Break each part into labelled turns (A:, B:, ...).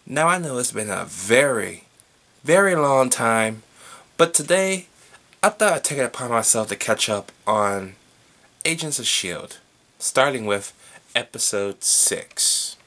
A: Now I know it's been a very, very long time, but today I thought I'd take it upon myself to catch up on Agents of S.H.I.E.L.D., starting with episode 6.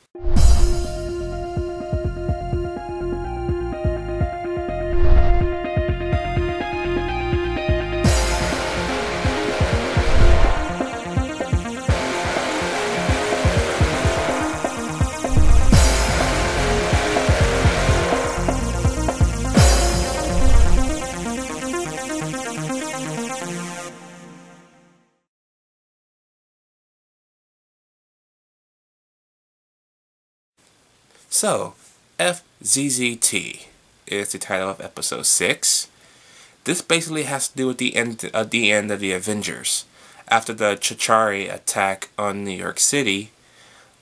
A: So, FZZT is the title of episode 6. This basically has to do with the end of the Avengers. After the Tancharoen attack on New York City,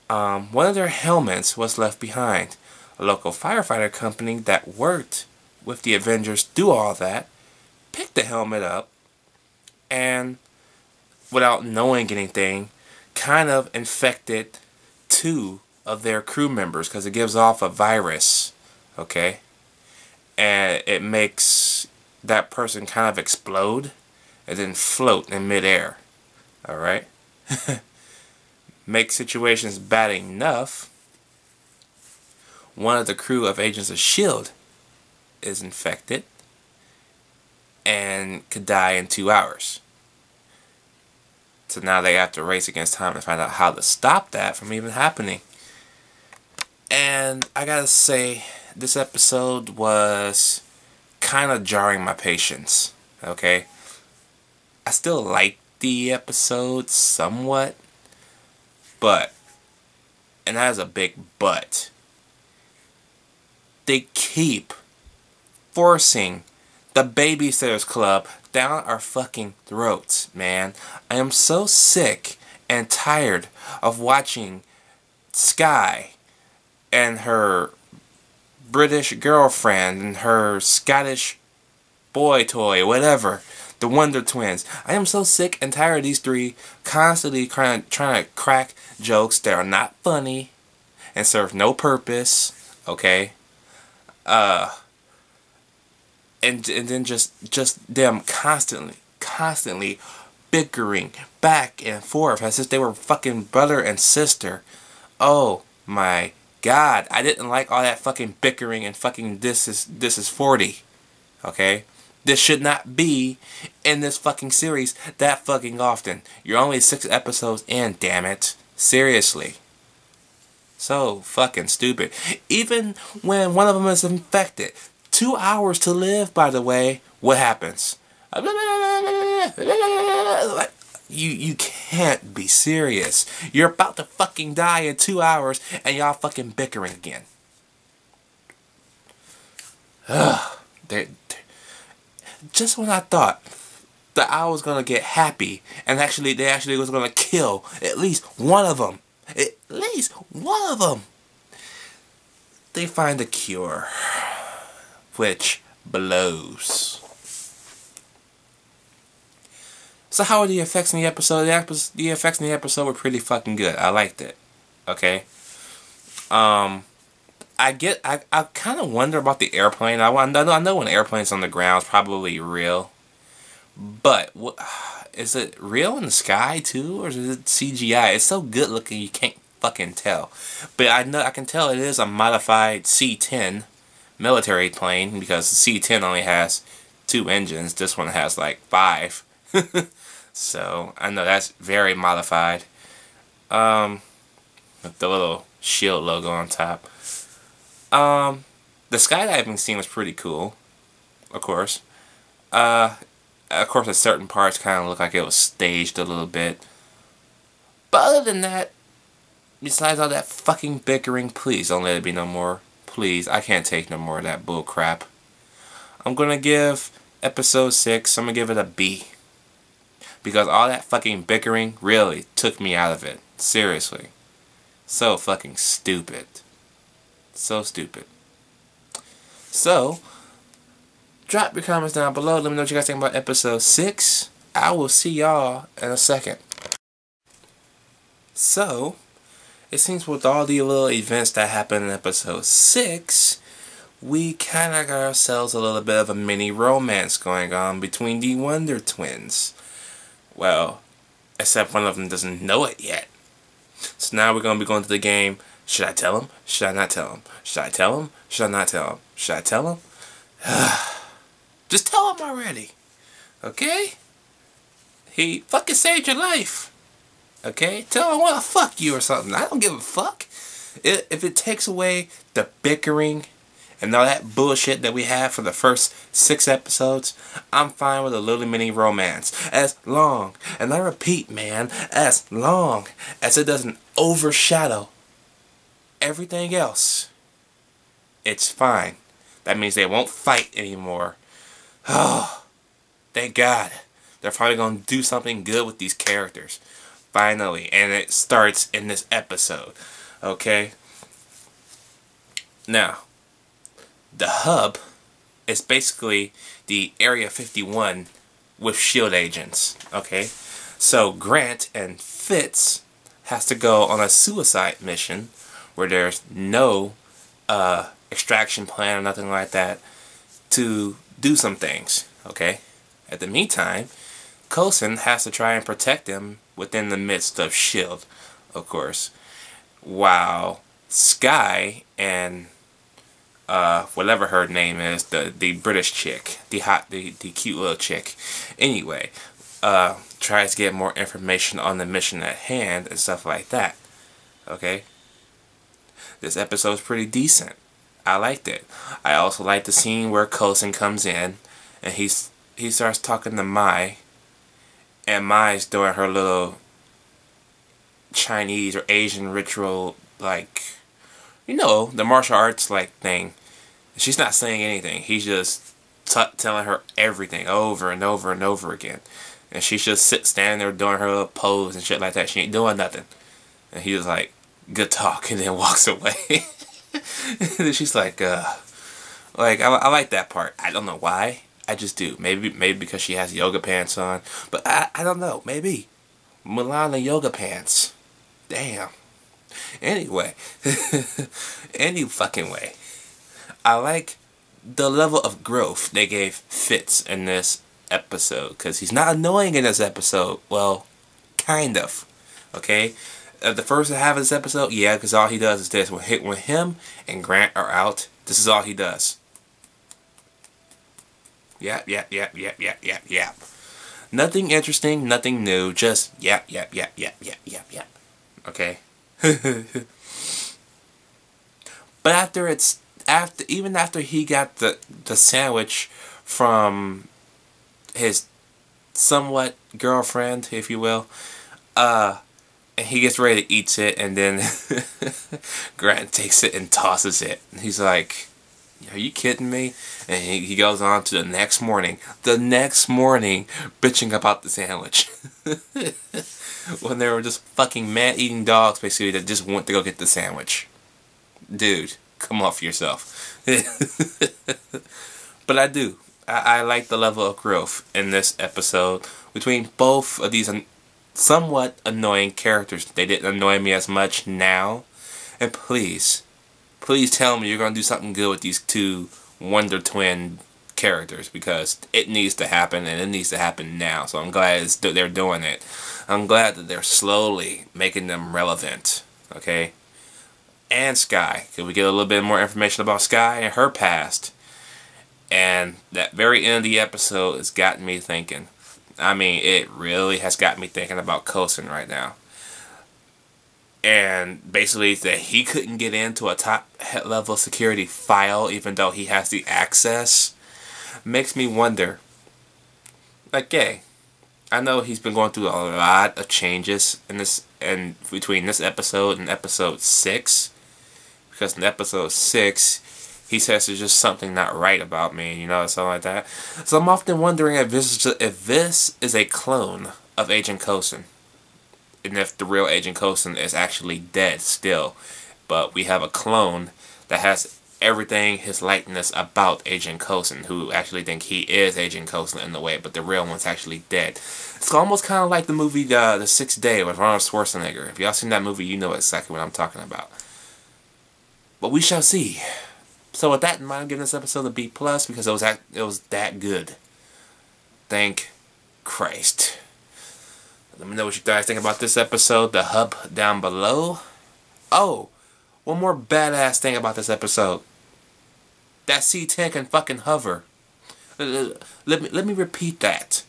A: one of their helmets was left behind. A local firefighter company that worked with the Avengers do all that, picked the helmet up, and without knowing anything, kind of infected two of their crew members because it gives off a virus, okay? And it makes that person kind of explode and then float in midair, alright? Make situations bad enough, one of the crew of Agents of S.H.I.E.L.D. is infected and could die in 2 hours. So now they have to race against time to find out how to stop that from even happening. And I gotta say, this episode was kind of jarring my patience, okay? I still liked the episode somewhat, but, and that is a big but, they keep forcing the Babysitters Club down our fucking throats, man. I am so sick and tired of watching Skye and her British girlfriend and her Scottish boy toy, whatever, the Wonder Twins. I am so sick and tired of these three constantly trying to crack jokes that are not funny and serve no purpose, okay? And then just them constantly bickering back and forth as if they were fucking brother and sister. Oh my God, I didn't like all that fucking bickering and fucking this is 40. Okay? This should not be in this fucking series that fucking often. You're only 6 episodes in, damn it. Seriously. So fucking stupid. Even when one of them is infected. 2 hours to live, by the way. What happens? You can't be serious. You're about to fucking die in 2 hours and y'all fucking bickering again. Just when I thought that I was gonna get happy and they actually was gonna kill at least one of them. At least one of them. They find a cure, which blows. So how are the effects in the episode? The effects in the episode were pretty fucking good. I liked it. Okay. I kind of wonder about the airplane. I know when airplane's on the ground, it's probably real. But is it real in the sky too, or is it CGI? It's so good looking you can't fucking tell. But I can tell it is a modified C-10 military plane because the C-10 only has 2 engines. This one has like 5. So I know that's very modified. With the little S.H.I.E.L.D. logo on top. The skydiving scene was pretty cool. Of course. At certain parts kind of looked like it was staged a little bit. But other than that, besides all that fucking bickering, please don't let it be no more. Please, I can't take no more of that bull crap. I'm gonna give episode 6, I'm gonna give it a B. Because all that fucking bickering really took me out of it. Seriously. So fucking stupid. So stupid. So, drop your comments down below. Let me know what you guys think about episode 6. I will see y'all in a second. So, it seems with all the little events that happened in episode 6, we kind of got ourselves a little bit of a mini romance going on between the Wonder Twins. Well, except one of them doesn't know it yet. So now we're going to be going to the game. Should I tell him? Should I not tell him? Should I tell him? Should I not tell him? Should I tell him? Just tell him already. Okay? He fucking saved your life. Okay? Tell him I want to fuck you or something. I don't give a fuck. If it takes away the bickering and all that bullshit that we had for the first 6 episodes, I'm fine with a little mini romance. As long, and I repeat, man, as long as it doesn't overshadow everything else, it's fine. That means they won't fight anymore. Oh, thank God. They're finally going to do something good with these characters. Finally. And it starts in this episode. Okay? Now, the hub is basically the Area 51 with S.H.I.E.L.D. agents. Okay? So Grant and Fitz has to go on a suicide mission where there's no extraction plan or nothing like that to do some things. Okay? At the meantime, Coulson has to try and protect them within the midst of S.H.I.E.L.D., of course, while Skye and whatever her name is, the British chick, the cute little chick, anyway, tries to get more information on the mission at hand and stuff like that. Okay? This episode's pretty decent. I liked it. I also liked the scene where Coulson comes in and he starts talking to Mai, and Mai's doing her little Chinese or Asian ritual, like, you know, the martial arts like thing. She's not saying anything. He's just telling her everything over and over and over again. And she just standing there doing her little pose and shit like that. She ain't doing nothing. And he's like, good talk, and then walks away. And then she's like, I like that part. I don't know why. I just do. Maybe because she has yoga pants on. But I don't know. Maybe. Mulan and yoga pants. Damn. Anyway. Any fucking way. I like the level of growth they gave Fitz in this episode. Because he's not annoying in this episode. Well, kind of. Okay? The first half of this episode, yeah, because all he does is this. When him and Grant are out, this is all he does. Yap. Nothing interesting, nothing new, just yap. Okay? But even after he got the sandwich from his somewhat girlfriend, if you will, and he gets ready to eat it, and then Grant takes it and tosses it. And he's like, are you kidding me? And he goes on to the next morning, bitching about the sandwich. When they were just fucking man-eating dogs, basically, that just went to go get the sandwich. Dude, come off yourself. But I do. I like the level of growth in this episode between both of these somewhat annoying characters. They didn't annoy me as much now. And please tell me you're going to do something good with these two Wonder Twin characters, because it needs to happen, and it needs to happen now. So I'm glad they're doing it. I'm glad that they're slowly making them relevant. Okay? And Skye. Can we get a little bit more information about Skye and her past? And that very end of the episode has gotten me thinking. I mean, it really has got me thinking about Coulson right now. And basically that he couldn't get into a top level security file even though he has the access makes me wonder. Like, hey, I know he's been going through a lot of changes in this, and between this episode and episode 6. Because in episode 6, he says there's just something not right about me, you know, something like that. So I'm often wondering if this is a clone of Agent Coulson. And if the real Agent Coulson is actually dead still. But we have a clone that has everything, his likeness about Agent Coulson, who actually think he is Agent Coulson in the way, but the real one's actually dead. It's almost kind of like the movie The Sixth Day with Arnold Schwarzenegger. If y'all seen that movie, you know exactly what I'm talking about. But we shall see. So with that in mind, I'm giving this episode a B+, because it was that good. Thank Christ. Let me know what you guys think about this episode. The hub down below. Oh, one more badass thing about this episode. That C-10 can fucking hover. Let me repeat that.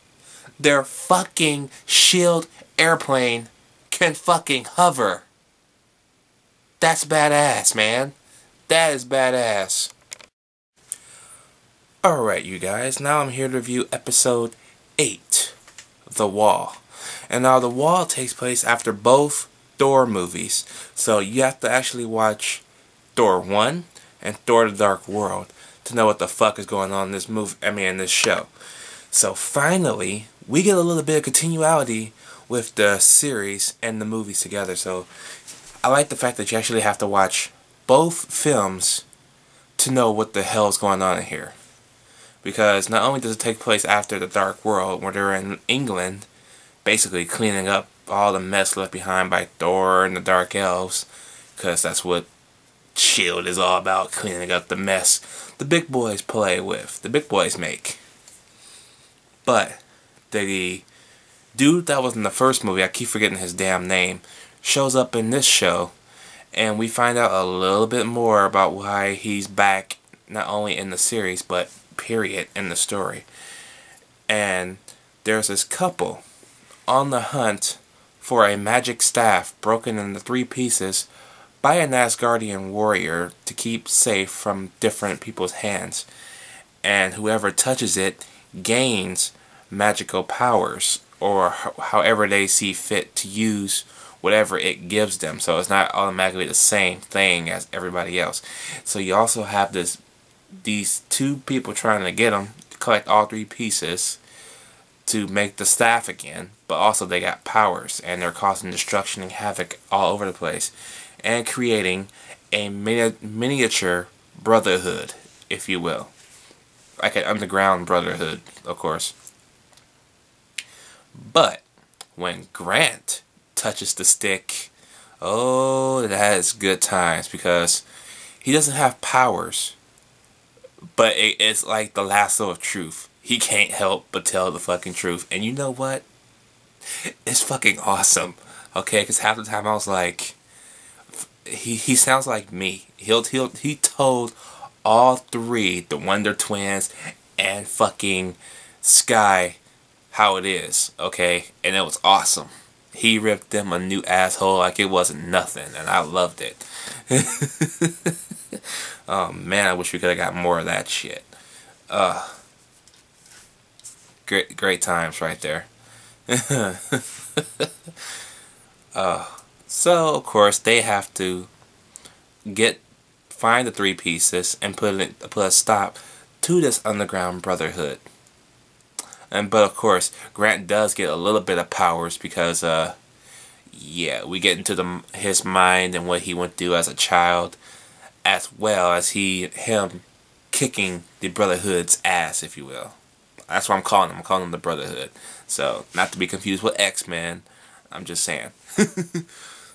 A: Their fucking S.H.I.E.L.D. airplane can fucking hover. That's badass, man. That is badass. Alright, you guys. Now I'm here to review episode 8. The Wall. And now The Wall takes place after both Thor movies. So you have to actually watch Thor 1 and Thor the Dark World to know what the fuck is going on in this movie, in this show. So finally, we get a little bit of continuity with the series and the movies together. So I like the fact that you actually have to watch both films to know what the hell is going on in here. Because not only does it take place after the Dark World, where they're in England, basically cleaning up all the mess left behind by Thor and the Dark Elves, because that's what S.H.I.E.L.D. is all about, cleaning up the mess the big boys play with, the big boys make. But the dude that was in the first movie, I keep forgetting his damn name, shows up in this show, and we find out a little bit more about why he's back, not only in the series, but period, in the story. And there's this couple on the hunt for a magic staff broken into 3 pieces by an Asgardian warrior to keep safe from different people's hands. And whoever touches it gains magical powers, or however they see fit to use whatever it gives them. So it's not automatically the same thing as everybody else. So you also have these 2 people trying to get them to collect all 3 pieces to make the staff again, but also they got powers, and they're causing destruction and havoc all over the place, and creating a miniature brotherhood, if you will. Like an underground brotherhood, of course. But when Grant touches the stick, oh, that is good times, because he doesn't have powers, but it's like the lasso of truth. He can't help but tell the fucking truth. And you know what? It's fucking awesome. Okay, because half the time I was like, he sounds like me. He told all 3, the Wonder Twins and fucking Sky, how it is. Okay, and it was awesome. He ripped them a new asshole like it wasn't nothing, and I loved it. Oh man, I wish we could have got more of that shit. Great times right there. So of course they have to find the 3 pieces and put a stop to this underground brotherhood. But of course Grant does get a little bit of powers, because yeah, we get into his mind and what he went through as a child, as well as him kicking the Brotherhood's ass, if you will. That's what I'm calling him. I'm calling him the Brotherhood. So, not to be confused with X-Men. I'm just saying.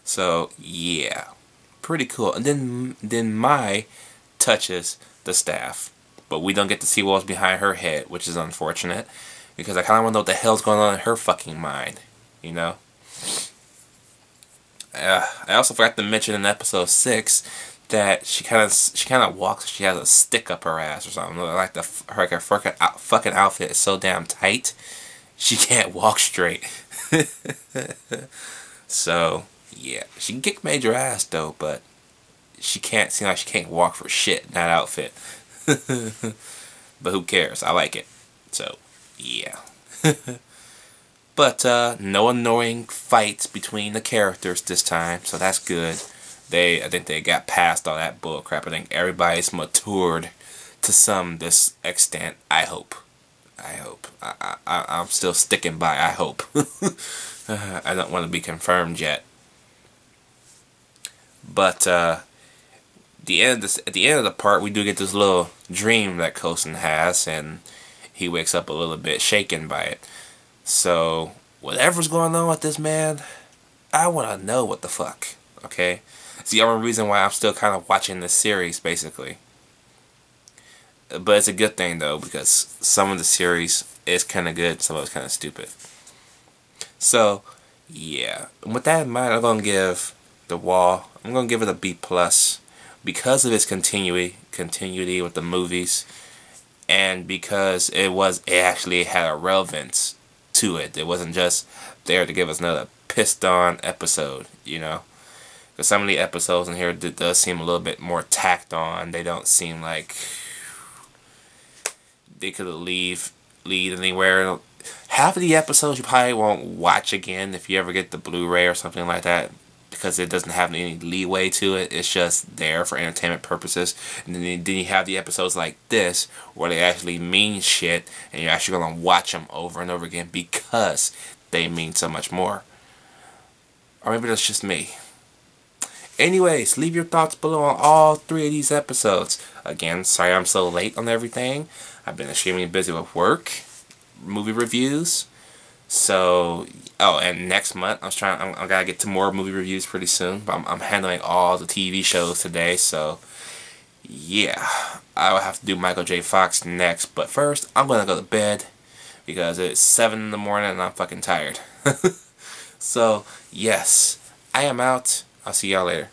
A: So, yeah. Pretty cool. And then Mai touches the staff. But we don't get to see what was behind her head, which is unfortunate. Because I kind of want to know what the hell's going on in her fucking mind. You know? I also forgot to mention in episode 6 that she kind of walks. She has a stick up her ass or something. Like her fucking outfit is so damn tight, she can't walk straight. So yeah, she can kick major ass though, but she can't seem like she can't walk for shit in that outfit. But who cares? I like it. So yeah. But no annoying fights between the characters this time, so that's good. I think they got past all that bullcrap. I think everybody's matured to some this extent. I hope. I'm still sticking by I hope. I don't want to be confirmed yet. But at the end of the part, we do get this little dream that Coulson has, and he wakes up a little bit shaken by it. So whatever's going on with this man, I want to know what the fuck. Okay, it's the only reason why I'm still kind of watching this series, basically. But it's a good thing though, because some of the series is kind of good, some of it's kind of stupid. So yeah, with that in mind, I'm gonna give The Wall, I'm gonna give it a B+, because of its continuity with the movies, and because it actually had a relevance to it. It wasn't just there to give us another pissed on episode, you know. Because some of the episodes in here does seem a little bit more tacked on. They don't seem like they could lead anywhere. Half of the episodes you probably won't watch again if you ever get the Blu-ray or something like that, because it doesn't have any leeway to it. It's just there for entertainment purposes. And then you have the episodes like this where they actually mean shit, and you're actually going to watch them over and over again because they mean so much more. Or maybe that's just me. Anyways, leave your thoughts below on all 3 of these episodes. Again, sorry I'm so late on everything. I've been extremely busy with work, movie reviews. So, oh, and next month I gotta get to more movie reviews pretty soon. But I'm handling all the TV shows today. So, yeah, I will have to do Michael J. Fox next. But first, I'm gonna go to bed because it's 7 in the morning and I'm fucking tired. So, yes, I am out. I'll see y'all later.